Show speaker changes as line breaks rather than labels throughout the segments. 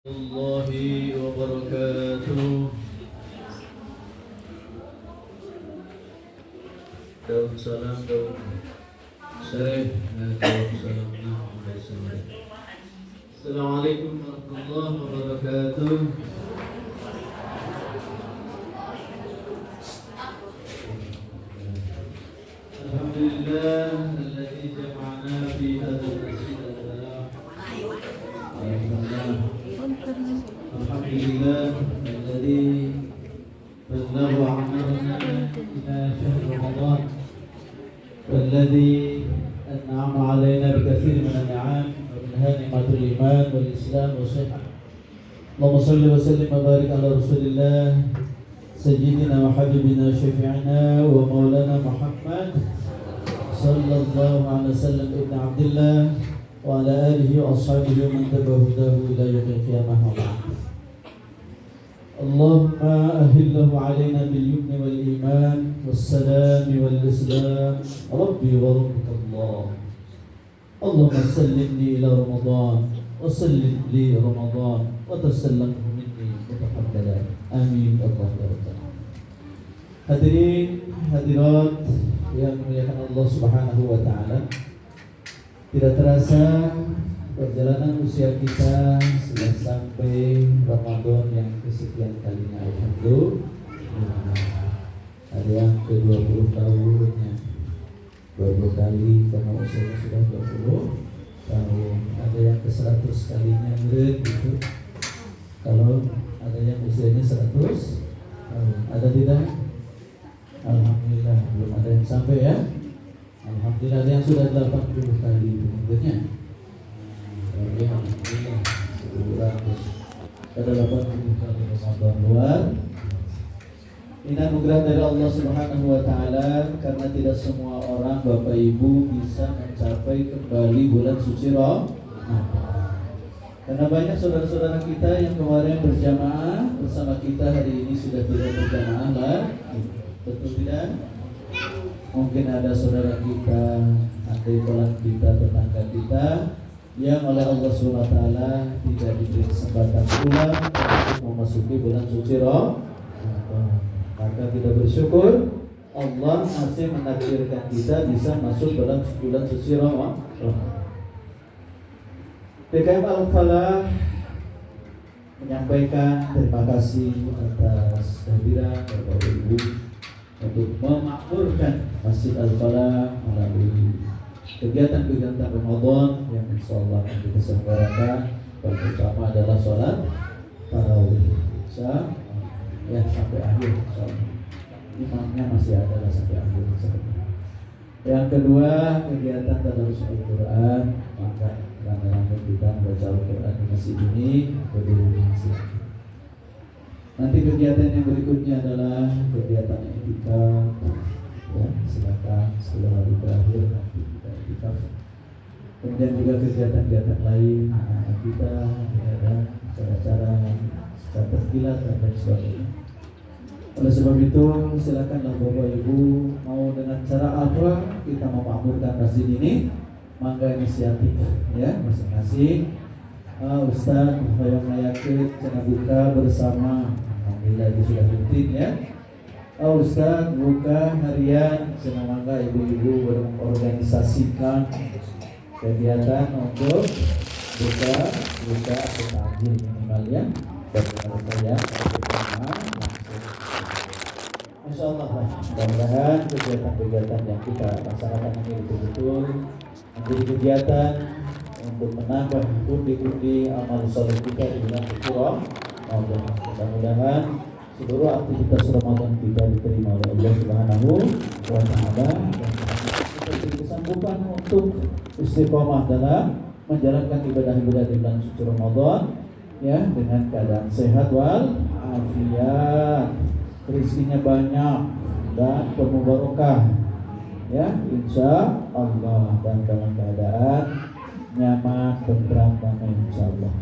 الله وبركاته. Daun salam, daun sore, daun salam. Assalamualaikum warahmatullahi wabarakatuh. Alhamdulillah alladzi jama'ana fi hadzal masjid al-mubarak. Alhamdulillah alladzi balagha amarna ila syahr Ramadan والذي أنعم علينا بكثير من النعم ومنها نعمة الإيمان والإسلام والصحة. اللهم صل وسلم وبارك على رسول الله سيدنا وحبيبنا وشفيعنا ومولانا محمد صلى الله عليه وسلم ابن عبد الله وعلى آله وأصحابه ومن تبع هداه إلى يوم القيامة. اللهم أهله علينا باليمن والإيمان والسلام والإسلام ربي وربك الله. اللهم سلمني إلى رمضان وسلم لي رمضان وتسلمه مني متقبلا آمين اللهم يا رب. Hadirin hadirat yang dimuliakan Allah Subhanahu wa taala, tidak terasa perjalanan usia kita sudah sampai Ramadan yang kesekian kalinya. Alhamdulillah. Ada yang ke-20 tahunnya, 20 kali karena usianya sudah 20 tahun. Ada yang ke-100 kalinya gitu. Kalau ada yang usianya 100 tahun, ada tidak? Alhamdulillah belum ada yang sampai ya. Alhamdulillah ada yang sudah 80 kali umurnya. Alhamdulillah ada 80 kali Ramadan luar. Ini anugerah dari Allah Subhanahu wa taala, karena tidak semua orang Bapak Ibu bisa mencapai kembali bulan suci Ramadan. Karena banyak saudara-saudara kita yang kemarin berjamaah bersama kita hari ini sudah tidak berjamaah lagi. Betul tidak? Mungkin ada saudara kita, adik kelas kita, tetangga kita yang oleh Allah SWT tidak diberi kesempatan pulang untuk memasuki bulan suci Ramadan. Maka tidak bersyukur, Allah masih menakdirkan kita bisa masuk dalam bulan suci Ramadan. PKM Al-Falah menyampaikan terima kasih atas kehadiran Bapak Ibu untuk memakmurkan Masjid Al-Falah melalui kegiatan-kegiatan Ramadan yang insyaallah akan kita selenggarakan. Yang pertama adalah sholat tarawih ya sampai akhir insyaallah. Imamnya masih ada sampai akhir insyaallah. Yang kedua, kegiatan tadarus Al-Quran. Maka rame-rame kita membaca Al-Quran di masjid ini berdiri masjid. Nanti kegiatan yang berikutnya adalah kegiatan etikaf. Ya, silakan setelah hari terakhir nanti kita etikaf. Kemudian juga kegiatan-kegiatan lain anak-anak kita, ada cara-cara secara terkilat dan lain sebagainya. Oleh sebab itu, silakanlah Bapak Ibu mau dengan cara apa kita memakmurkan masjid ini, mangga inisiatif ya masing-masing. Ustaz yang meyakin cara buka bersama, alhamdulillah itu sudah rutin ya. Ustaz buka harian, semoga ibu-ibu berorganisasikan kegiatan untuk buka atau takjil minimal ya bagi mereka yang bersama. Insyaallah mudah-mudahan kegiatan-kegiatan yang kita laksanakan ini betul-betul menjadi kegiatan untuk menambah pundi-pundi amal soleh kita di bulan suci Ramadan. Mudah-mudahan seluruh aktivitas Ramadan kita diterima oleh Allah Subhanahu wa taala dan kita diberi kesanggupan untuk istiqomah dalam menjalankan ibadah-ibadah di bulan suci Ramadan ya dengan keadaan sehat wal afiat, rezekinya banyak dan penuh barokah ya insya Allah, dan dalam keadaan nyaman, tentram, damai insyaallah.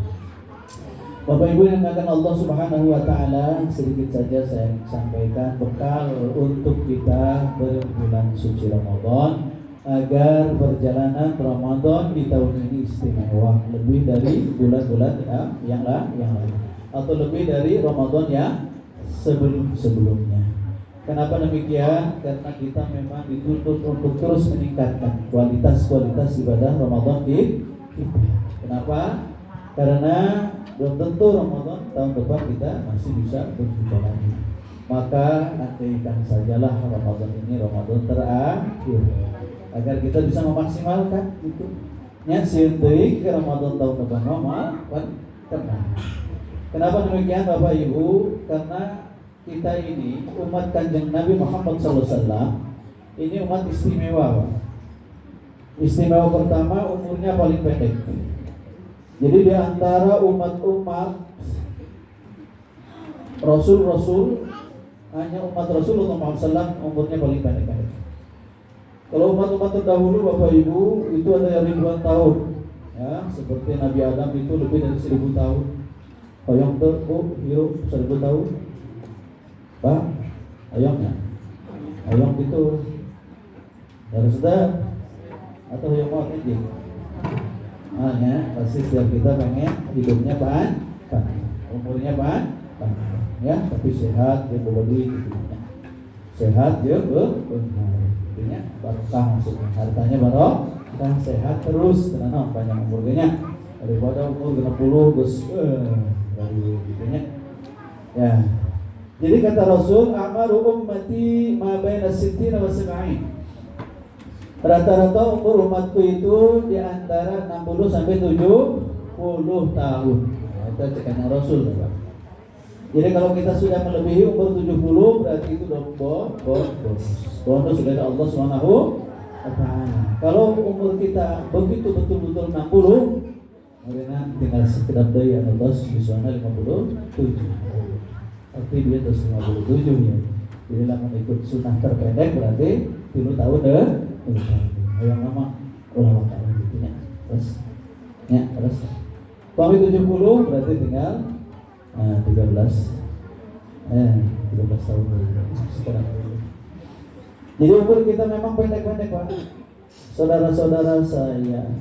Bapak Ibu yang akan Allah Subhanahu wa taala, sedikit saja saya sampaikan bekal untuk kita berbulan suci Ramadan. agar perjalanan Ramadan di tahun ini istimewa lebih dari bulan-bulan yang lain atau lebih dari Ramadan yang sebelumnya. Kenapa demikian? Karena kita memang dituntut untuk terus meningkatkan kualitas ibadah Ramadan kita. Kenapa? Karena belum tentu Ramadan tahun depan kita masih bisa berjumpa lagi. Maka nantikan sajalah Ramadan ini Ramadan terakhir agar kita bisa memaksimalkan itu. Nya sieun ke Ramadan tahun depan karena kenapa demikian Bapak Ibu? Karena kita ini umat Kanjeng Nabi Muhammad SAW ini umat istimewa, Pak. Istimewa pertama umurnya paling pendek. Jadi di antara umat-umat Rasul hanya umat Rasulullah SAW umurnya paling pendek. Kalau umat-umat terdahulu Bapak Ibu itu ada yang ribuan tahun, ya seperti Nabi Adam itu lebih dari 1000 tahun. Hoyong tuh, hirup 1000 tahun. Pak, ayamnya, ayam itu harus sudah atau yang mau ini, makanya pasti setiap kita pengen hidupnya panjang, umurnya panjang, ya tapi sehat, dia bawa duit, sehat dia artinya barokah maksudnya, hartanya barokah, sehat terus, karena panjang umurnya daripada umur 60 gus dari gitunya, ya. Jadi kata Rasul, amaru ummati ma baina sittina wa sab'in. Rata-rata umur umatku itu di antara 60 sampai 70 tahun. Nah, itu cekanan Rasul, Bapak. Jadi kalau kita sudah melebihi umur 70 berarti itu bonus dari Allah Subhanahu wa taala. Kalau umur kita begitu betul-betul 60, kemudian tinggal sekedar daya Allah Subhanahu 57. Arti dia terus 57 ya. Jadi lah mengikut sunnah terpendek berarti 10 tahun deh. Yang nama ulama kalau gitu ya. Terus Kami 70 berarti tinggal 13 tahun sekarang. Jadi umur kita memang pendek-pendek, Pak. Saudara-saudara saya,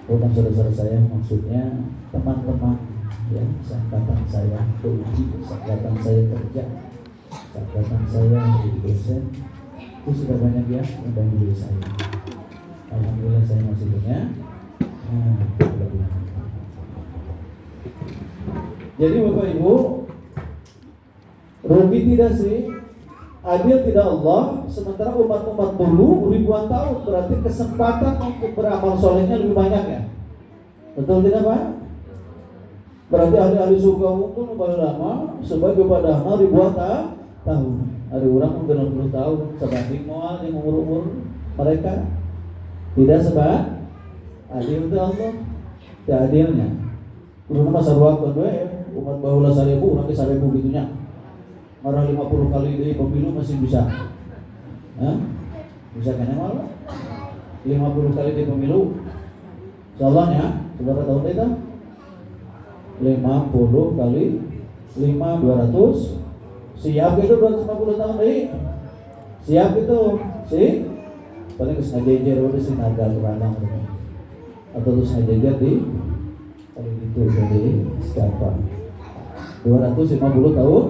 bukan saudara saya, maksudnya teman-teman ya, seangkatan saya beruji, seangkatan saya kerja, seangkatan saya menjadi dosen, itu sudah banyak ya mendahului saya. Alhamdulillah saya masih punya kelebihan. Jadi Bapak Ibu, rugi tidak sih? Adil tidak Allah? Sementara umat-umat dulu ribuan tahun, berarti kesempatan untuk beramal solehnya lebih banyak ya. Betul tidak Pak? Berarti ahli-ahli surga pun lebih lama sebagai padahal ribuan tahun. Ada orang pun 60 tahun sebanding mual yang umur-umur mereka tidak sebab adil itu Allah. Tidak adilnya. Kurang masa ruang kedua ya umat bahulah 1000 orang ke 1000 gitunya. Marah 50 kali dari pemilu masih bisa. Bisa kan malah 50 kali di pemilu. Insyaallah saudara tahu itu 50 kali 5 200 siap itu 250 tahun deh. Siap itu sih paling geus ngajejer udah sih naga kurang atau terus ngajejer di paling itu jadi siapa 250 tahun.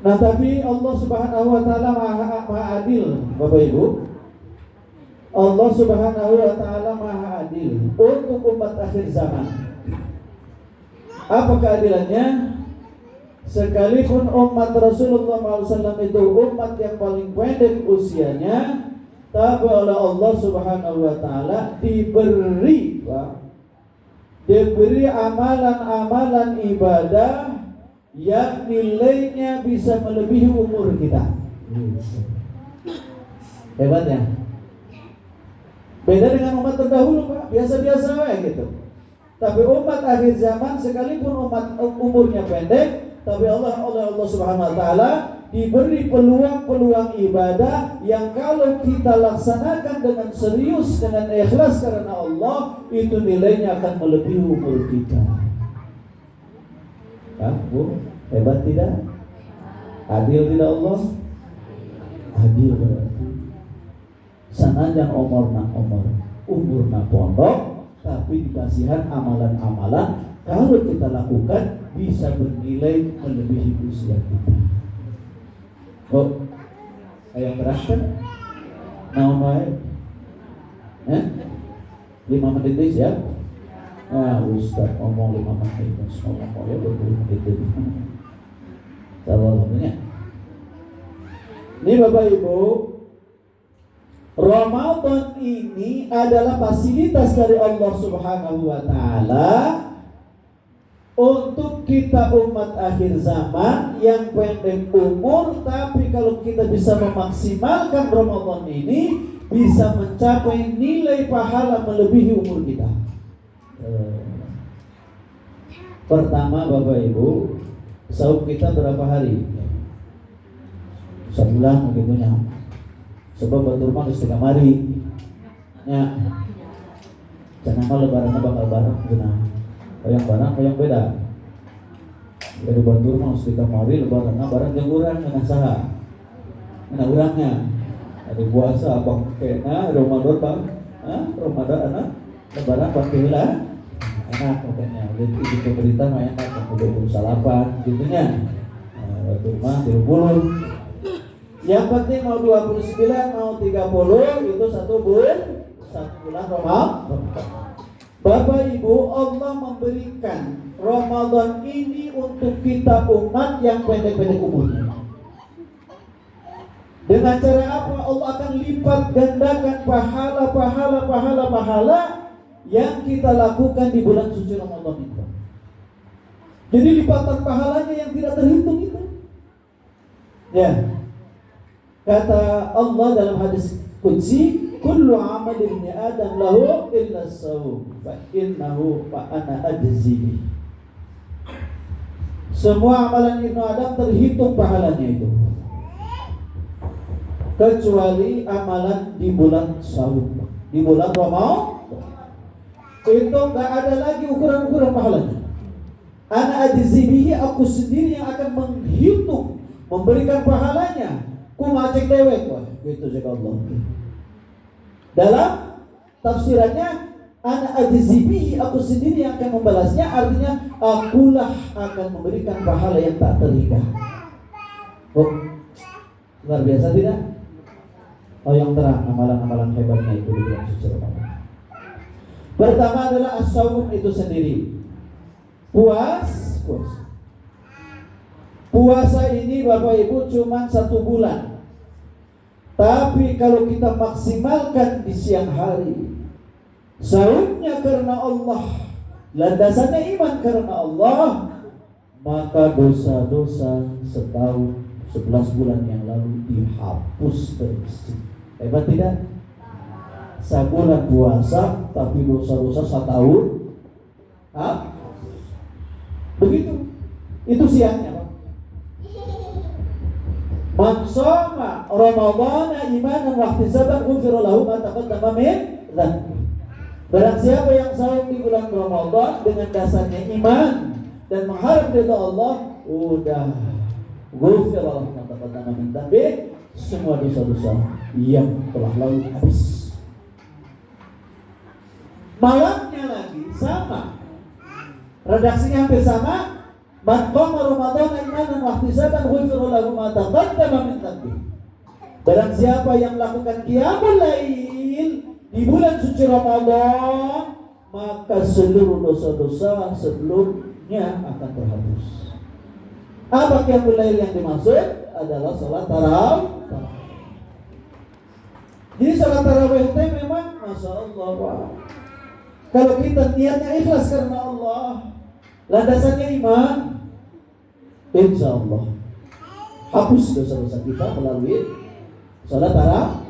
Nah tapi Allah Subhanahu wa taala maha adil Bapak Ibu. Allah Subhanahu wa taala maha adil untuk umat akhir zaman. Apa keadilannya? Sekalipun umat Rasulullah SAW itu umat yang paling pendek usianya, tapi oleh Allah Subhanahu wa taala diberi amalan-amalan ibadah yang nilainya bisa melebihi umur kita. Hebat ya? Beda dengan umat terdahulu Pak, biasa-biasa aja gitu. Tapi umat akhir zaman sekalipun umat umurnya pendek, tapi Allah Subhanahu wa taala diberi peluang-peluang ibadah yang kalau kita laksanakan dengan serius, dengan ikhlas karena Allah, itu nilainya akan melebihi umur kita. Bu, hebat tidak? Adil tidak Allah? Adil berarti. Sanajan umurna pondok, tapi dikasihan amalan-amalan kalau kita lakukan bisa bernilai melebihi usia kita. Oh, ayam beraskan? Naon wae? 5 menit ya? Ustaz ngomong 5 menit, ngomong ya 20 menit itu. Alhamdulillah. Ini Bapak Ibu, Ramadan ini adalah fasilitas dari Allah Subhanahu wa Ta'ala untuk kita umat akhir zaman yang pendek umur, tapi kalau kita bisa memaksimalkan Ramadan ini bisa mencapai nilai pahala melebihi umur kita. Pertama Bapak Ibu, saum kita berapa hari? Sebulan begitunya. Sebab batur mah geus 3 hari. Nya. Jangan mah lebaran bakal bareng cenah. Hoyong beda. Jadi batur mah geus 3 hari lebaran bareng jeung urang cenah saha? Cenah urangnya. Ada puasa abang kena Ramadan bang. Ramadan lebaran pakai heula. Enak katanya. Jadi di pemerintah mah enak 28 gitu nya. Batur mah 30. Yang penting mau 29, mau 30 itu satu bulan Ramadan. Bapak Ibu, Allah memberikan Ramadan ini untuk kita umat yang pendek-pendek umurnya. Dengan cara apa? Allah akan lipat gandakan pahala yang kita lakukan di bulan suci Ramadan itu. Jadi lipatan pahalanya yang tidak terhitung itu. Ya. Kata Allah dalam hadis qudsi, kullu amal ibni adam lahu illa as-sawm fa innahu fa ana ajzi. Semua amalan Ibnu Adam terhitung pahalanya itu, kecuali amalan di bulan Syawal, di bulan Ramadan. Itu enggak ada lagi ukuran-ukuran pahalanya. Ana ajzi bihi, aku sendiri yang akan menghitung, memberikan pahalanya. Kumacek dewek, wah, gitu jaga Allah. Dalam tafsirannya, ana ajzibihi, aku sendiri yang akan membalasnya, artinya akulah akan memberikan pahala yang tak terhingga. Oh, luar biasa tidak? Oh, yang terang amalan-amalan hebatnya itu di bulan suci Ramadan. Pertama adalah as-shaum itu sendiri. Puasa ini Bapak Ibu cuma 1 bulan. Tapi kalau kita maksimalkan di siang hari, saumnya karena Allah, landasannya iman karena Allah, maka dosa-dosa setahun 11 bulan yang lalu dihapus bersih. Hebat tidak? Sebulan puasa tapi dosa-dosa setahun begitu. Itu siangnya. Man shoma Ramadhana imanan wa ihtisaban ghufira lahu ma taqaddama min dhanbi. Barang siapa yang saum di bulan Ramadan dengan dasarnya iman dan mengharap ridha Allah, udah ghufira lahu ma taqaddama min dhanbi, semua dosa-dosa yang telah lalu habis. Malamnya lagi sama, redaksinya hampir sama. Man qama Ramadhana imanan wa ihtisaban ghufira lahu ma taqaddama min dhanbi. Barang siapa yang melakukan qiyamul lail di bulan suci Ramadan, maka seluruh dosa-dosa sebelumnya akan terhapus. Apa qiyamul lail yang dimaksud? Adalah salat tarawih. Jadi salat tarawih itu memang Masya Allah, Pak. Kalau kita niatnya ikhlas karena Allah, landasannya iman, insya Allah hapus dosa-dosa kita melalui salat tarawih.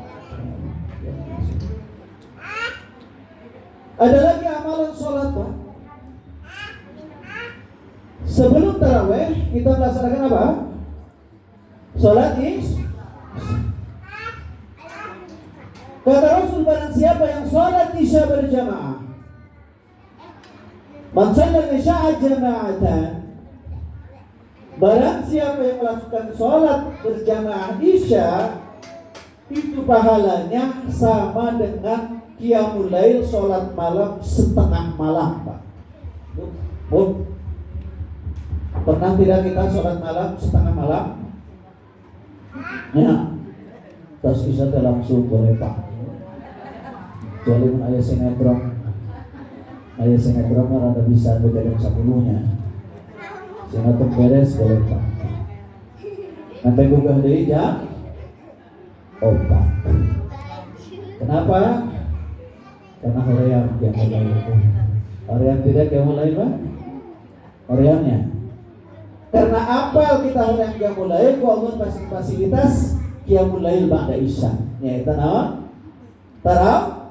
Ada lagi amalan salat, Pak. Sebelum tarawih kita melaksanakan apa? Salat isya. Kata Rasul, barang siapa yang salat isya berjamaah, man shalla isya jama'atan, barang siapa yang melakukan sholat berjamaah isya, itu pahalanya sama dengan qiyamul lail, sholat malam setengah malam, Pak. Bu, pernah tidak kita sholat malam setengah malam? Ya, terus bisa langsung boleh, Pak. Kecuali ayah sinetron ada bisa bedakan 10-nya. Sinetron beres boleh, Pak. Nanti gugah dari jam 4. Kenapa? Karena hoream yang mulai itu. Hoream tidak yang mulai, Pak? Horeamnya. Karena apal kita hoream yang mulai, ku Allah kasih fasilitas qiyamul lail ba'da isya. Yaitu naon? Tarawih.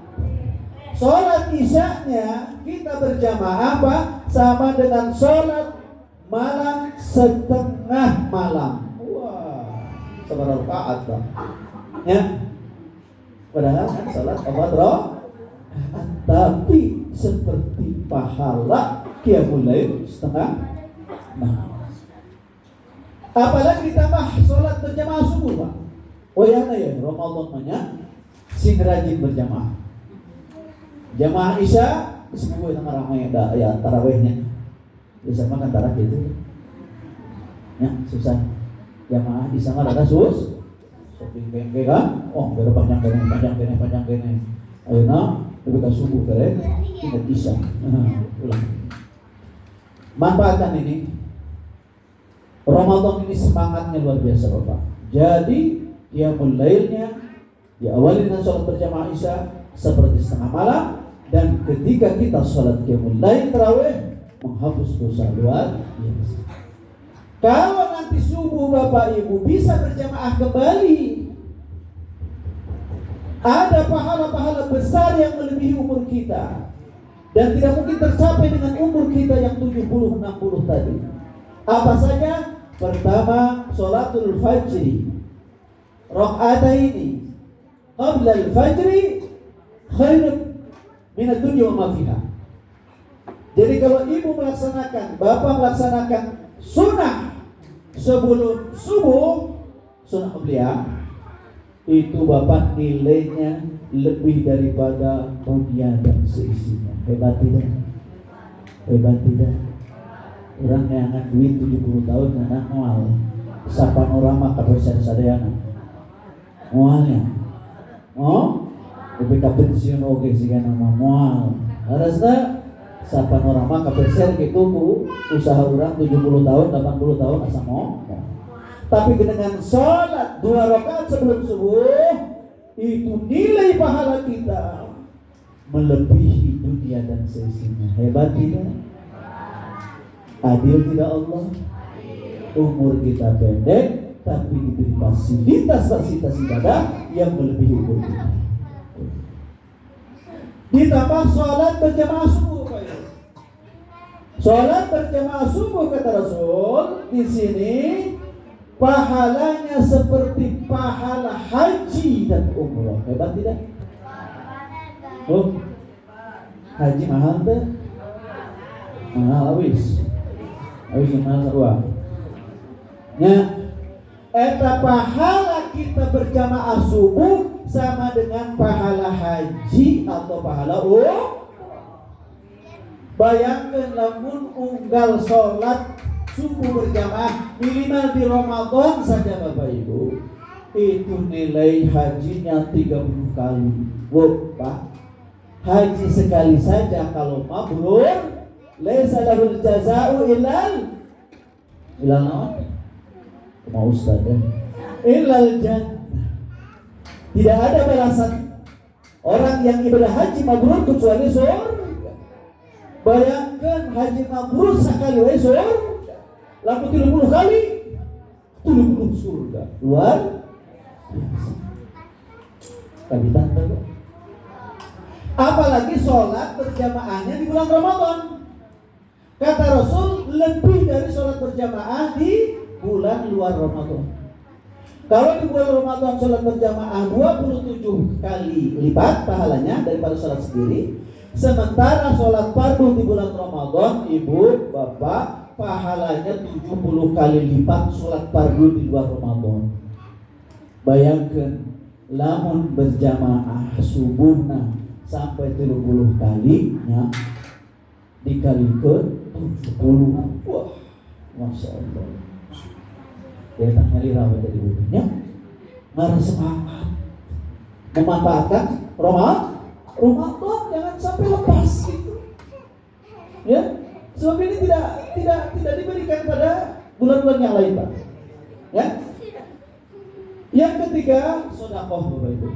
Sholat isya'nya kita berjamaah apa? Sama dengan sholat malam setengah malam. Wah, seberapa rakaat, Pak? Ya. Padahal kan sholat 4 rakaat, tapi seperti pahala qiyamul lail setengah malam. Apalagi ditambah sholat berjamaah subuh, Pak. Oh ya, Ramadan banyak sing rajin berjamaah. Jamaah isya semua sama ramai ya tarawihnya. Bisa makan tarawih gitu. Ya, susah. Jamaah isya mah ada sus. Shopping bengke kan? Oh, ada panjang kene. Ayeuna lebih ka subuh keren. Ingat isya. Ulang. Manfaatkan ini. Ramadan ini semangatnya luar biasa, Bapak. Jadi qiyamul lailnya diawali dengan sholat berjamaah isya seperti setengah malam. Dan ketika kita sholat qiyamul lail tarawih menghapus dosa luar biasa. Kalau nanti subuh Bapak Ibu bisa berjamaah kembali, ada pahala-pahala besar yang melebihi umur kita dan tidak mungkin tercapai dengan umur kita yang 70-60 tadi. Apa saja? Pertama, sholatul fajri raka'ataini qabla al-fajri khairun minat dunia wa ma fiha. Jadi kalau ibu melaksanakan, bapak melaksanakan sunnah sebelum subuh, sunnah qabliyah, itu bapak nilainya lebih daripada dunia dan seisinya. Hebat tidak? Hebat tidak? Orang neangan duit 70 tahun neangan mual. Sa panorama kapesan sadayana. Mualnya. Oh? Lebih ka pensiun oke sih nama mual. Harusnya sa panorama kapesan gitu bu usaha orang 70 tahun 80 tahun asa mau. Tapi dengan sholat 2 rakaat sebelum subuh itu nilai pahala kita melebihi dunia dan seisinya. Hebat tidak? Adil tidak Allah? Umur kita pendek tapi diberi fasilitas ibadah yang melebihi umur kita. Ditambah sholat berjamaah subuh. Sholat berjamaah subuh kata Rasul di sini pahalanya seperti pahala haji dan umrah. Hebat tidak? Oh, haji mahal deh. Mahal awis mahal sarua. Ya, eta pahala kita berjamaah subuh sama dengan pahala haji atau pahala bayangkan lamun unggal sholat subuh berjamaah minimal di Ramadan saja Bapak Ibu itu nilai hajinya 30 kali. Wow, Pak, haji sekali saja kalau mabrur laisa lahul jazaa'u ilal naon? Mau Ustaz ya? Ilal jannah. Tidak ada balasan orang yang ibadah haji mabrur kecuali surga. Bayangkan haji mabrur sekali wae surga. Lalu 30 kali 30 surga. Luar biasa. Kami tanda. Apalagi sholat berjamaahnya di bulan Ramadan. Kata Rasul lebih dari sholat berjamaah di bulan luar Ramadan. Kalau di bulan Ramadan sholat berjamaah 27 kali lipat pahalanya daripada sholat sendiri. Sementara sholat fardu di bulan Ramadan, ibu, bapak, pahalanya 70 kali lipat sholat fardu di luar Ramadan. Bayangkan lamun berjamaah subuhna sampai 30 kalinya dikalikan 70. Wah, Masya Allah. Dia tak nyari rawat dari bukunya, ngarah semangat memanfaatkan Ramadan, jangan sampai lepas gitu. Ya, sebab ini tidak diberikan pada bulan-bulan yang lain, Pak. Ya. Yang ketiga, sedekah, Bapak Ibu.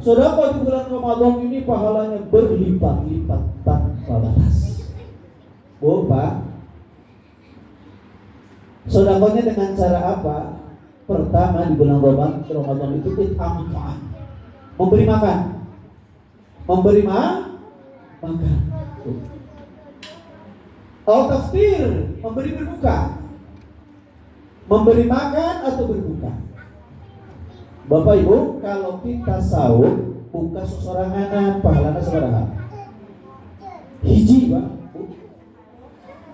Sedekah di bulan Ramadan ini pahalanya berlipat-lipat tanpa batas. Bu, Pak. Sedekahnya dengan cara apa? Pertama, di bulan Ramadan itu it'amul ta'am. Memberi makan. Al-tafsir, memberi berbuka. Memberi makan atau berbuka. Bapak Ibu, kalau kita sahur buka sesorangan, pahalanya sabaraha? Hiji, Pak.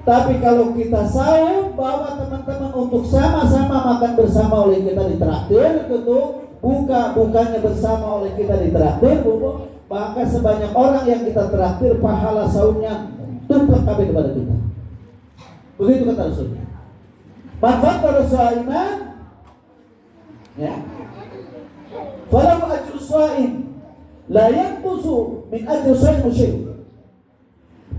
Tapi kalau kita sahur bawa teman-teman untuk sama-sama makan bersama oleh kita ditraktir, tentu bukannya bersama oleh kita ditraktir, maka sebanyak orang yang kita traktir pahala sahurnya tumplek kabeh kepada kita. Begitu kata Rasulullah. Manfaat pada shaiman, ya. Falau ajru shaim la yanqusu min ajri shaim syai'.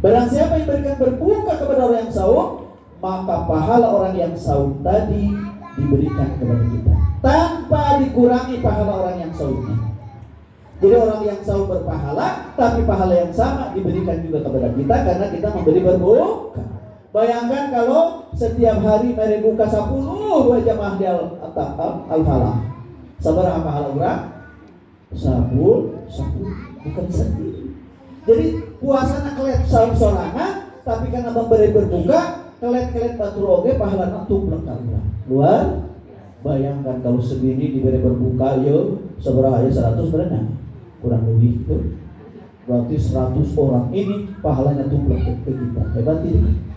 Barang siapa yang berikan berbuka kepada orang yang sahur, maka pahala orang yang sahur tadi diberikan kepada kita tanpa dikurangi pahala orang yang sahurnya. Jadi orang yang sahur berpahala, tapi pahala yang sama diberikan juga kepada kita karena kita memberi berbuka. Bayangkan kalau setiap hari mari buka 10 jamaah di al-falah. Sabaraha pahala urang? 10 bukan sendiri. Jadi puasana kelet sorangan, tapi karena memberi berbuka, kelet batur oge pahalana tumplek ka urang. Luar bayangkan kalau segini diberi berbuka yo sabaraha aya 100 berenang. Kurang lebih itu. Berarti 100 orang ini pahalanya tumplek ke kita. Hebat ini.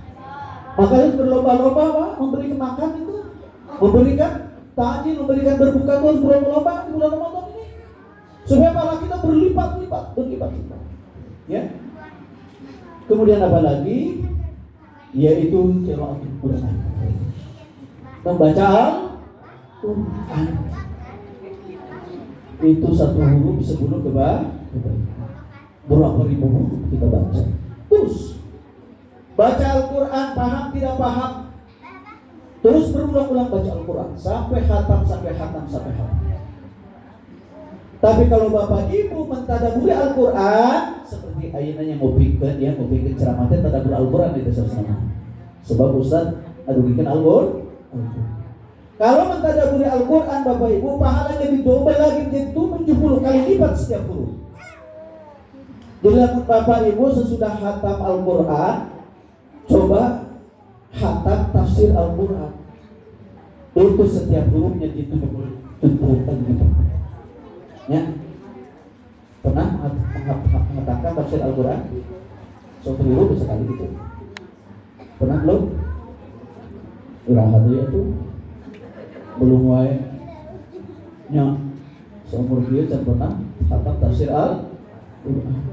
Makanya berlomba-lomba Pak, memberikan makan itu, memberikan takjil, memberikan berbuka itu harus berlomba-lomba di bulan Ramadan ini, supaya pahala kita berlipat-lipat. Ya. Kemudian apa lagi? Yaitu qiraatul Quran. Membaca Al-Quran. Itu satu huruf sebelum kebaikan. Berapa ribu huruf kita baca. Terus baca Al-Quran, paham tidak paham, terus berulang-ulang baca Al-Quran sampai khatam. Tapi kalau Bapak Ibu mentadaburi Al-Quran seperti ayeuna yang ngopikeun ceramah teh tadabur Al-Quran di dasar sana. Sebab Ustaz adugikan Al-Quran. Kalau mentadaburi Al-Quran Bapak Ibu pahalanya ditambah lagi menjadi 70 kali lipat setiap huruf. Jadi Bapak Ibu sesudah khatam Al-Quran, coba khatam tafsir Al-Quran. Itu setiap hurufnya ditentukan gitu. Ya. Pernah mengatakan tafsir Al-Quran? Satu huruf sekali gitu. Pernah belum? Irahat dia tuh belum wae. Nya seumur dia can pernah khatam tafsir Al-Quran.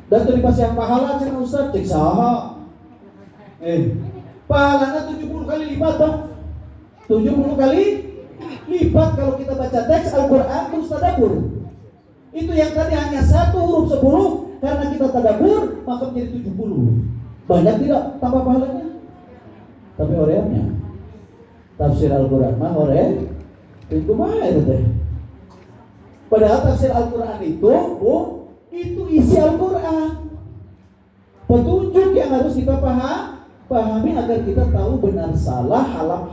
Dan terima yang pahala cenah Ustaz cek saha? Pahalanya 70 kali lipat Bang. 70 kali lipat kalau kita baca teks Al-Quran terus tadabbur. Itu yang tadi hanya satu huruf 10, karena kita tadabbur maka menjadi 70. Banyak tidak tambah pahalanya? Tapi orangnya tafsir Al-Quran mah orang itu mah itu teh. Padahal tafsir Al-Quran itu isi Al-Quran. Petunjuk yang harus kita pahami agar kita tahu benar salah, halal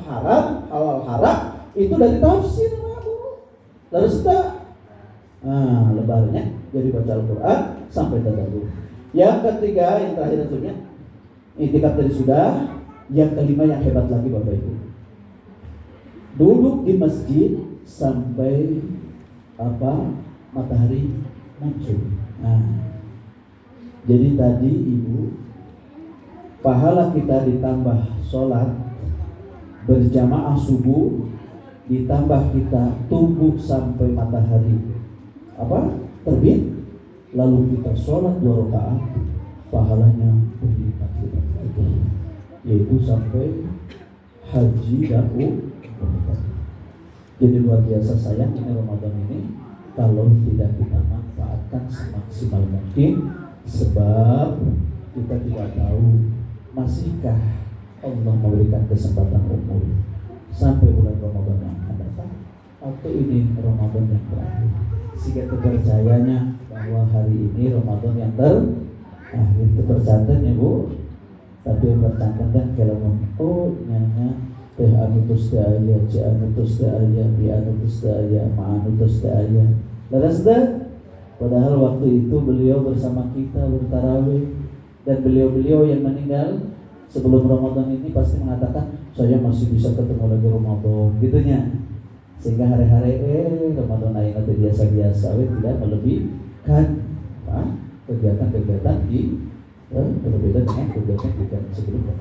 haram itu dari tafsir. Terus tak lebarnya jadi baca Al-Quran sampai tadabbur. Yang ketiga, yang terakhir tentunya i'tikaf tadi sudah. Yang kelima yang hebat lagi Bapak Ibu, duduk di masjid sampai matahari muncul. Jadi tadi Ibu, pahala kita ditambah sholat berjamaah subuh ditambah kita tunggu sampai matahari terbit, lalu kita sholat 2 rakaat, pahalanya berlipat-lipat lagi, yaitu sampai haji dan umrah. Jadi luar biasa sayang ini Ramadan ini kalau tidak kita manfaatkan semaksimal mungkin, sebab kita tidak tahu masihkah Allah memberikan kesempatan umur sampai bulan Ramadan yang akan datang, atau ini Ramadan yang terakhir. Sehingga kepercayanya bahwa hari ini Ramadan yang terakhir, kepercayaan ya Bu. Tapi yang percayaan kalau nyanya teh anutus daya, anutus daya, bi anutus daya, ma anutus daya. Laras dah. Padahal waktu itu beliau bersama kita bertarawih, dan beliau-beliau yang meninggal sebelum Ramadan ini pasti mengatakan saya masih bisa ketemu lagi Ramadan, gitunya. Sehingga hari-hari Ramadan ayeuna teh biasa-biasa we tidak melebihkan kegiatan-kegiatan di berbeda dengan kegiatan sebelumnya.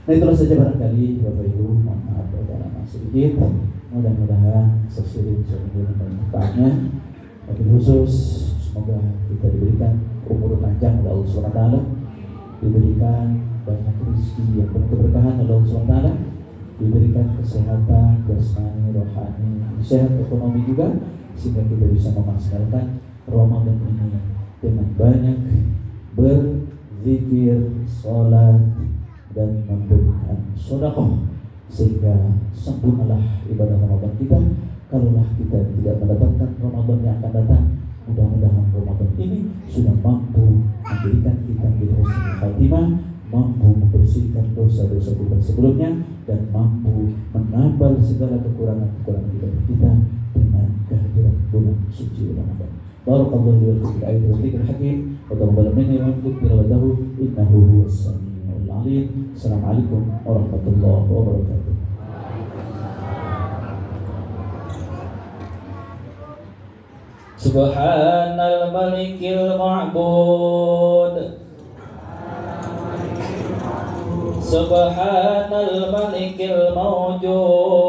Nah itulah saja barangkali Bapak Ibu, mohon maaf dalam sedikit. Mudah-mudahan sesuai dengan manfaatnya. Wabil khusus semoga kita diberikan umur panjang oleh Allah SWT, diberikan banyak rezeki yang penuh keberkahan oleh Allah SWT, diberikan kesehatan jasmani, rohani, sehat ekonomi juga, sehingga kita bisa memaksimalkan Ramadan ini dengan banyak berzikir, sholat, dan memberikan sedekah, sehingga sempurnalah ibadah Ramadan kita. Kalaulah kita tidak mendapatkan Ramadan yang akan datang, mudah-mudahan Ramadan ini sudah mampu menjadikan kita menjadi husnul khatimah, mampu membersihkan dosa-dosa kita sebelumnya, dan mampu menambal segala kekurangan-kekurangan ibadah kita dengan kehadiran bulan suci Ramadan. Barakallahu li wa lakum fil ayati wa dzikril hakim wa taqabbal minni wa minkum tilawatahu innahu huwas samiul alim. Assalamualaikum warahmatullahi wabarakatuh.
Subhanal malikil ma'bud, Subhanal malikil mawjud,